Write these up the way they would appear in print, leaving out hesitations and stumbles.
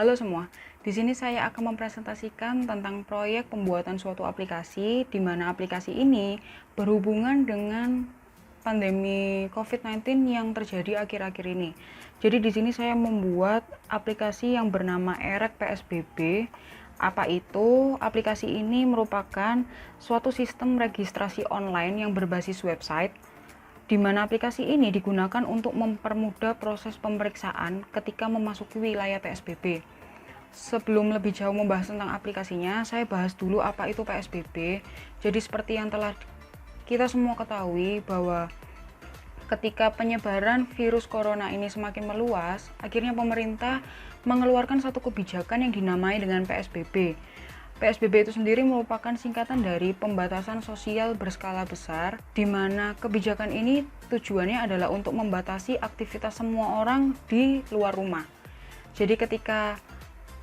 Halo semua, di sini saya akan mempresentasikan tentang proyek pembuatan suatu aplikasi, di mana aplikasi ini berhubungan dengan pandemi COVID-19 yang terjadi akhir-akhir ini. Jadi di sini saya membuat aplikasi yang bernama EREK PSBB. Apa itu? Aplikasi ini merupakan suatu sistem registrasi online yang berbasis website, di mana aplikasi ini digunakan untuk mempermudah proses pemeriksaan ketika memasuki wilayah PSBB. Sebelum lebih jauh membahas tentang aplikasinya, saya bahas dulu apa itu PSBB. Jadi seperti yang telah kita semua ketahui bahwa ketika penyebaran virus corona ini semakin meluas, akhirnya pemerintah mengeluarkan satu kebijakan yang dinamai dengan PSBB. PSBB itu sendiri merupakan singkatan dari pembatasan sosial berskala besar, di mana kebijakan ini tujuannya adalah untuk membatasi aktivitas semua orang di luar rumah. Jadi ketika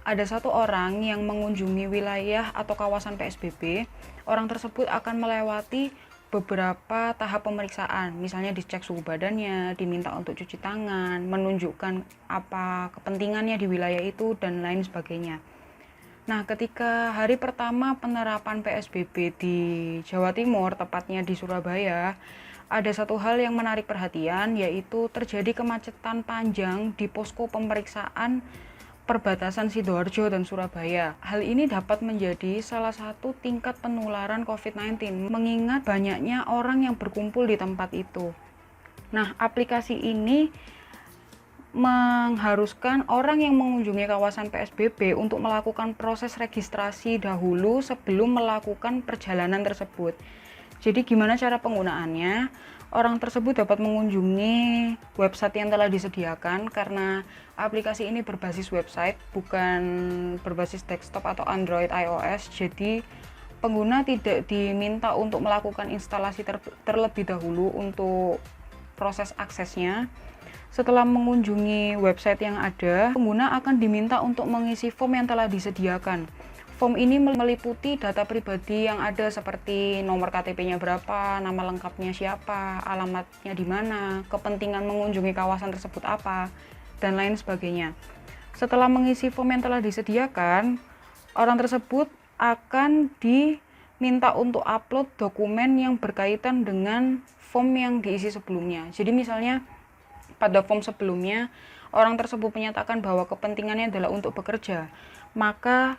ada satu orang yang mengunjungi wilayah atau kawasan PSBB, orang tersebut akan melewati beberapa tahap pemeriksaan, misalnya dicek suhu badannya, diminta untuk cuci tangan, menunjukkan apa kepentingannya di wilayah itu, dan lain sebagainya. Nah, ketika hari pertama penerapan PSBB di Jawa Timur, tepatnya di Surabaya, ada satu hal yang menarik perhatian, yaitu terjadi kemacetan panjang di posko pemeriksaan perbatasan Sidoarjo dan Surabaya. Hal ini dapat menjadi salah satu tingkat penularan COVID-19, mengingat banyaknya orang yang berkumpul di tempat itu. Nah, aplikasi ini mengharuskan orang yang mengunjungi kawasan PSBB untuk melakukan proses registrasi dahulu sebelum melakukan perjalanan tersebut. Jadi gimana cara penggunaannya? Orang tersebut dapat mengunjungi website yang telah disediakan, karena aplikasi ini berbasis website, bukan berbasis desktop atau Android iOS. Jadi pengguna tidak diminta untuk melakukan instalasi terlebih dahulu untuk proses aksesnya. Setelah mengunjungi website yang ada, pengguna akan diminta untuk mengisi form yang telah disediakan. Form ini meliputi data pribadi yang ada seperti nomor KTP-nya berapa, nama lengkapnya siapa, alamatnya di mana, kepentingan mengunjungi kawasan tersebut apa, dan lain sebagainya. Setelah mengisi form yang telah disediakan, orang tersebut akan diminta untuk upload dokumen yang berkaitan dengan form yang diisi sebelumnya. Jadi misalnya pada form sebelumnya, orang tersebut menyatakan bahwa kepentingannya adalah untuk bekerja, maka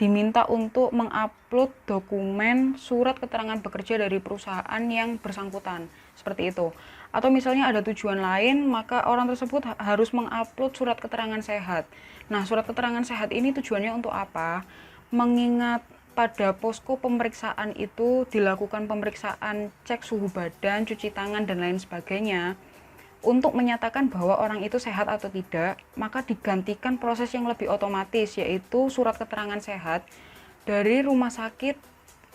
diminta untuk mengupload dokumen surat keterangan bekerja dari perusahaan yang bersangkutan, seperti itu. Atau misalnya ada tujuan lain, maka orang tersebut harus mengupload surat keterangan sehat. Nah, surat keterangan sehat ini tujuannya untuk apa? Mengingat pada posko pemeriksaan itu dilakukan pemeriksaan cek suhu badan, cuci tangan, dan lain sebagainya. Untuk menyatakan bahwa orang itu sehat atau tidak, maka digantikan proses yang lebih otomatis, yaitu surat keterangan sehat dari rumah sakit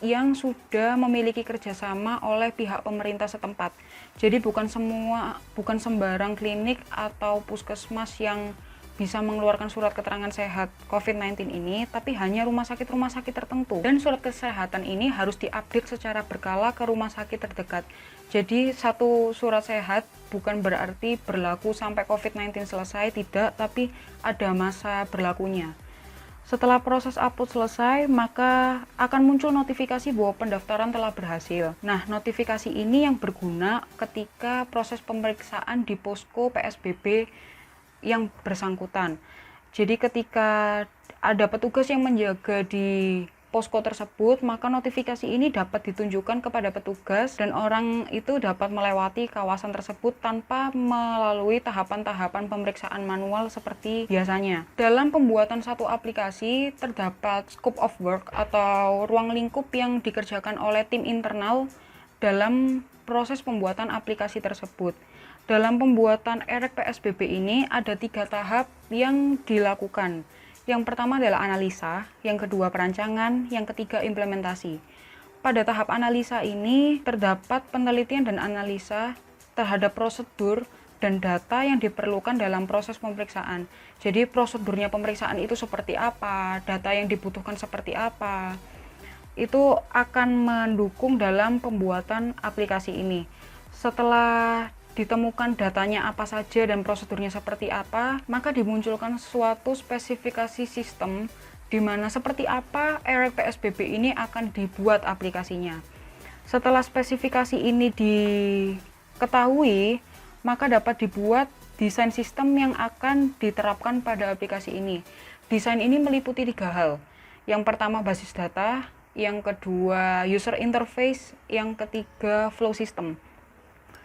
yang sudah memiliki kerjasama oleh pihak pemerintah setempat. Jadi bukan sembarang klinik atau puskesmas yang bisa mengeluarkan surat keterangan sehat COVID-19 ini, tapi hanya rumah sakit tertentu. Dan surat kesehatan ini harus diupdate secara berkala ke rumah sakit terdekat. Jadi satu surat sehat bukan berarti berlaku sampai COVID-19 selesai, tidak, tapi ada masa berlakunya. Setelah proses upload selesai, maka akan muncul notifikasi bahwa pendaftaran telah berhasil. Nah, notifikasi ini yang berguna ketika proses pemeriksaan di posko PSBB yang bersangkutan. Jadi ketika ada petugas yang menjaga di posko tersebut, maka notifikasi ini dapat ditunjukkan kepada petugas dan orang itu dapat melewati kawasan tersebut tanpa melalui tahapan-tahapan pemeriksaan manual seperti biasanya. Dalam pembuatan satu aplikasi terdapat scope of work atau ruang lingkup yang dikerjakan oleh tim internal dalam proses pembuatan aplikasi tersebut. Dalam pembuatan EREK PSBB ini ada 3 tahap yang dilakukan. Yang pertama adalah analisa, yang kedua perancangan, yang ketiga implementasi. Pada tahap analisa ini terdapat penelitian dan analisa terhadap prosedur dan data yang diperlukan dalam proses pemeriksaan. Jadi prosedurnya pemeriksaan itu seperti apa, data yang dibutuhkan seperti apa. Itu akan mendukung dalam pembuatan aplikasi ini. Setelah ditemukan datanya apa saja dan prosedurnya seperti apa, maka dimunculkan suatu spesifikasi sistem di mana seperti apa EREC PSBB ini akan dibuat aplikasinya. Setelah spesifikasi ini diketahui, maka dapat dibuat desain sistem yang akan diterapkan pada aplikasi ini. Desain ini meliputi 3 hal. Yang pertama basis data, yang kedua user interface, yang ketiga flow system.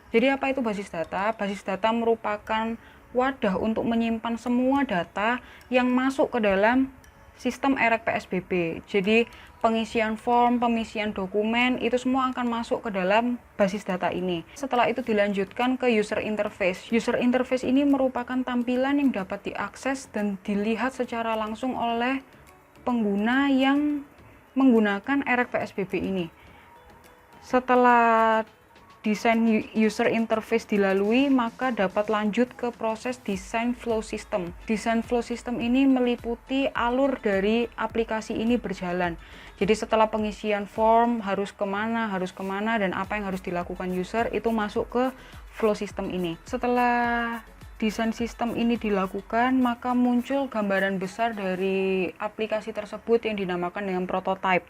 Jadi apa itu basis data? Basis data merupakan wadah untuk menyimpan semua data yang masuk ke dalam sistem EREC PSBB. Jadi pengisian form, pengisian dokumen, itu semua akan masuk ke dalam basis data ini. Setelah itu dilanjutkan ke user interface. User interface ini merupakan tampilan yang dapat diakses dan dilihat secara langsung oleh pengguna yang menggunakan EREC PSBB ini. Setelah desain user interface dilalui, maka dapat lanjut ke proses desain flow system. Desain flow system ini meliputi alur dari aplikasi ini berjalan. Jadi setelah pengisian form harus kemana, dan apa yang harus dilakukan user, itu masuk ke flow system ini. Setelah desain sistem ini dilakukan, maka muncul gambaran besar dari aplikasi tersebut yang dinamakan dengan prototype.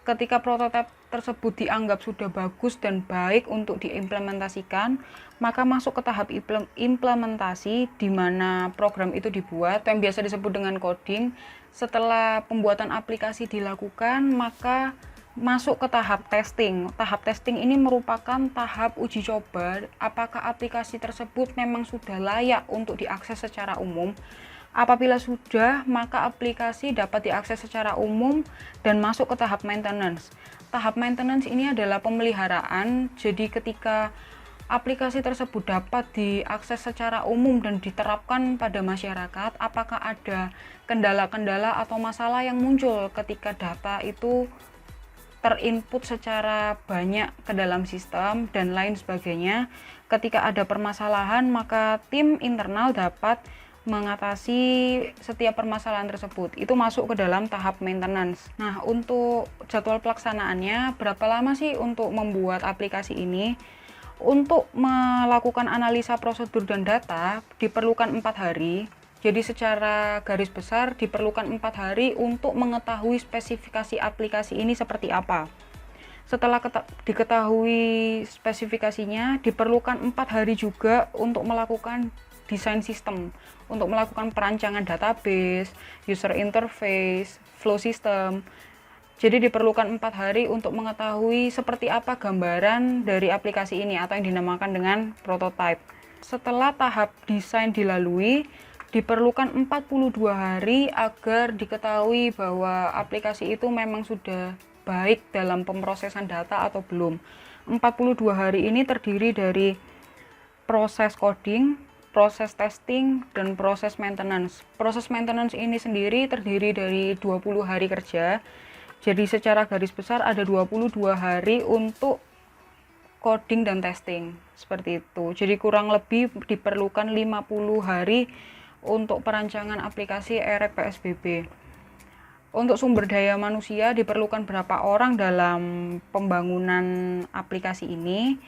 Ketika prototipe tersebut dianggap sudah bagus dan baik untuk diimplementasikan, maka masuk ke tahap implementasi di mana program itu dibuat, yang biasa disebut dengan coding. Setelah pembuatan aplikasi dilakukan, maka masuk ke tahap testing. Tahap testing ini merupakan tahap uji coba apakah aplikasi tersebut memang sudah layak untuk diakses secara umum. Apabila sudah, maka aplikasi dapat diakses secara umum dan masuk ke tahap maintenance. Tahap maintenance ini adalah pemeliharaan, jadi ketika aplikasi tersebut dapat diakses secara umum dan diterapkan pada masyarakat, apakah ada kendala-kendala atau masalah yang muncul ketika data itu terinput secara banyak ke dalam sistem dan lain sebagainya. Ketika ada permasalahan, maka tim internal dapat mengatasi setiap permasalahan tersebut. Itu masuk ke dalam tahap maintenance. Nah, untuk jadwal pelaksanaannya, berapa lama sih untuk membuat aplikasi ini? Untuk melakukan analisa prosedur dan data diperlukan 4 hari. Jadi secara garis besar diperlukan 4 hari untuk mengetahui spesifikasi aplikasi ini seperti apa. Setelah diketahui spesifikasinya, diperlukan 4 hari juga untuk melakukan desain sistem, untuk melakukan perancangan database, user interface, flow system. Jadi diperlukan 4 hari untuk mengetahui seperti apa gambaran dari aplikasi ini atau yang dinamakan dengan prototype. Setelah tahap desain dilalui, diperlukan 42 hari agar diketahui bahwa aplikasi itu memang sudah baik dalam pemrosesan data atau belum. 42 hari ini terdiri dari proses coding, proses testing, dan proses maintenance. Proses maintenance ini sendiri terdiri dari 20 hari kerja. Jadi secara garis besar ada 22 hari untuk coding dan testing. Seperti itu. Jadi kurang lebih diperlukan 50 hari untuk perancangan aplikasi EREC PSBB. Untuk sumber daya manusia diperlukan berapa orang dalam pembangunan aplikasi ini?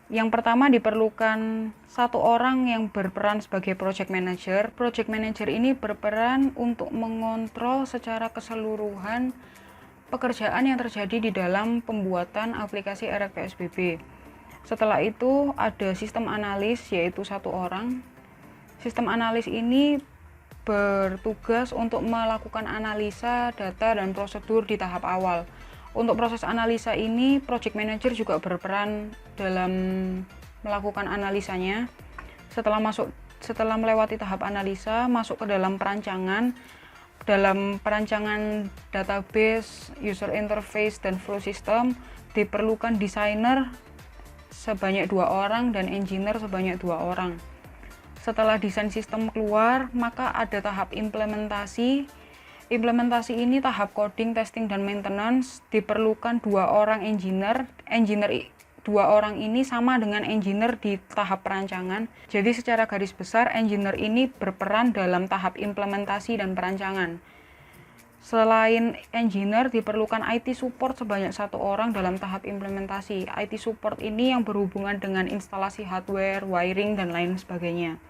Yang pertama diperlukan 1 orang yang berperan sebagai project manager. Project manager ini berperan untuk mengontrol secara keseluruhan pekerjaan yang terjadi di dalam pembuatan aplikasi EREC PSBB. Setelah itu ada sistem analis, yaitu 1 orang. Sistem analis ini bertugas untuk melakukan analisa data dan prosedur di tahap awal. Untuk proses analisa ini, project manager juga berperan dalam melakukan analisanya. Setelah melewati tahap analisa, masuk ke dalam perancangan. Dalam perancangan database, user interface, dan flow system diperlukan desainer sebanyak 2 orang dan engineer sebanyak 2 orang. Setelah desain sistem keluar, maka ada tahap implementasi. Implementasi ini tahap coding, testing, dan maintenance. Diperlukan 2 orang engineer. 2 orang ini sama dengan engineer di tahap perancangan. Jadi secara garis besar engineer ini berperan dalam tahap implementasi dan perancangan. Selain engineer, diperlukan IT support sebanyak 1 orang dalam tahap implementasi. IT support ini yang berhubungan dengan instalasi hardware, wiring, dan lain sebagainya.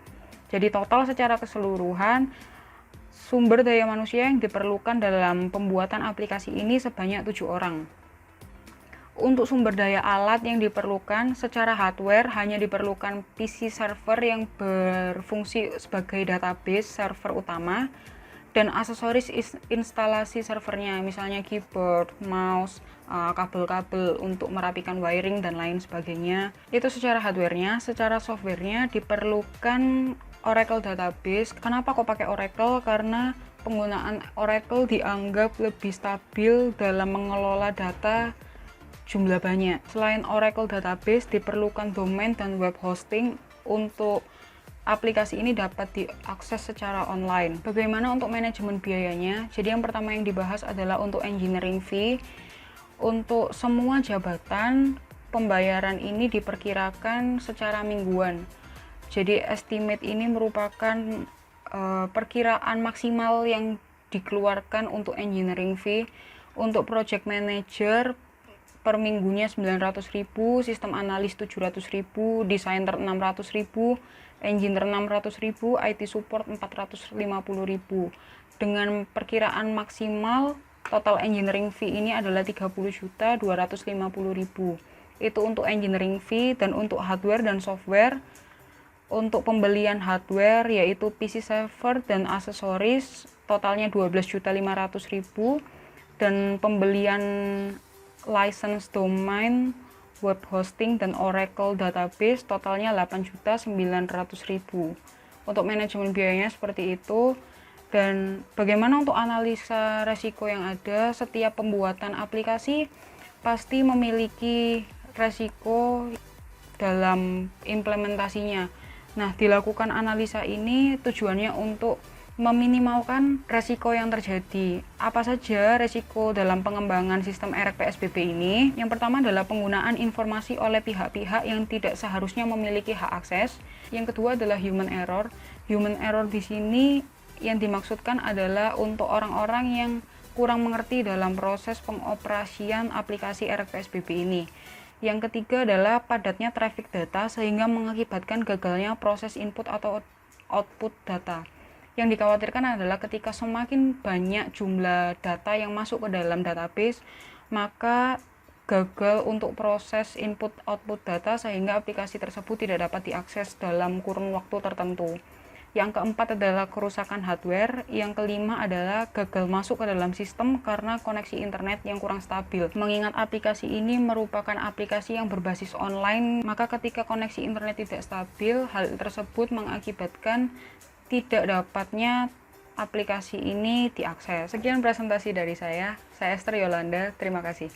Jadi total secara keseluruhan, sumber daya manusia yang diperlukan dalam pembuatan aplikasi ini sebanyak 7 orang. Untuk sumber daya alat yang diperlukan secara hardware, hanya diperlukan PC server yang berfungsi sebagai database server utama, dan aksesoris instalasi servernya, misalnya keyboard, mouse, kabel-kabel untuk merapikan wiring dan lain sebagainya. Itu secara hardware-nya. Secara software-nya diperlukan Oracle Database. Kenapa kok pakai Oracle? Karena penggunaan Oracle dianggap lebih stabil dalam mengelola data jumlah banyak. Selain Oracle Database, diperlukan domain dan web hosting untuk aplikasi ini dapat diakses secara online. Bagaimana untuk manajemen biayanya? Jadi yang pertama yang dibahas adalah untuk engineering fee. Untuk semua jabatan, pembayaran ini diperkirakan secara mingguan. Jadi estimate ini merupakan perkiraan maksimal yang dikeluarkan untuk engineering fee. Untuk project manager per minggunya 900.000, sistem analis 700.000, desainer 600.000, engineer 600.000, IT support 450.000. Dengan perkiraan maksimal total engineering fee ini adalah 30.250.000. Itu untuk engineering fee. Dan untuk hardware dan software, untuk pembelian hardware yaitu PC server dan aksesoris totalnya 12.500.000, dan pembelian license domain, web hosting, dan Oracle Database totalnya 8.900.000. Untuk manajemen biayanya seperti itu. Dan bagaimana untuk analisa resiko yang ada? Setiap pembuatan aplikasi pasti memiliki resiko dalam implementasinya. Nah, dilakukan analisa ini tujuannya untuk meminimalkan resiko yang terjadi. Apa saja resiko dalam pengembangan sistem ERP PSBB ini? Yang pertama adalah penggunaan informasi oleh pihak-pihak yang tidak seharusnya memiliki hak akses. Yang kedua adalah human error. Human error di sini yang dimaksudkan adalah untuk orang-orang yang kurang mengerti dalam proses pengoperasian aplikasi ERP PSBB ini. Yang ketiga adalah padatnya traffic data sehingga mengakibatkan gagalnya proses input atau output data. Yang dikhawatirkan adalah ketika semakin banyak jumlah data yang masuk ke dalam database, maka gagal untuk proses input-output data sehingga aplikasi tersebut tidak dapat diakses dalam kurun waktu tertentu. Yang keempat adalah kerusakan hardware. Yang kelima adalah gagal masuk ke dalam sistem karena koneksi internet yang kurang stabil. Mengingat aplikasi ini merupakan aplikasi yang berbasis online, maka ketika koneksi internet tidak stabil, hal tersebut mengakibatkan tidak dapatnya aplikasi ini diakses. Sekian presentasi dari saya Esther Yolanda, terima kasih.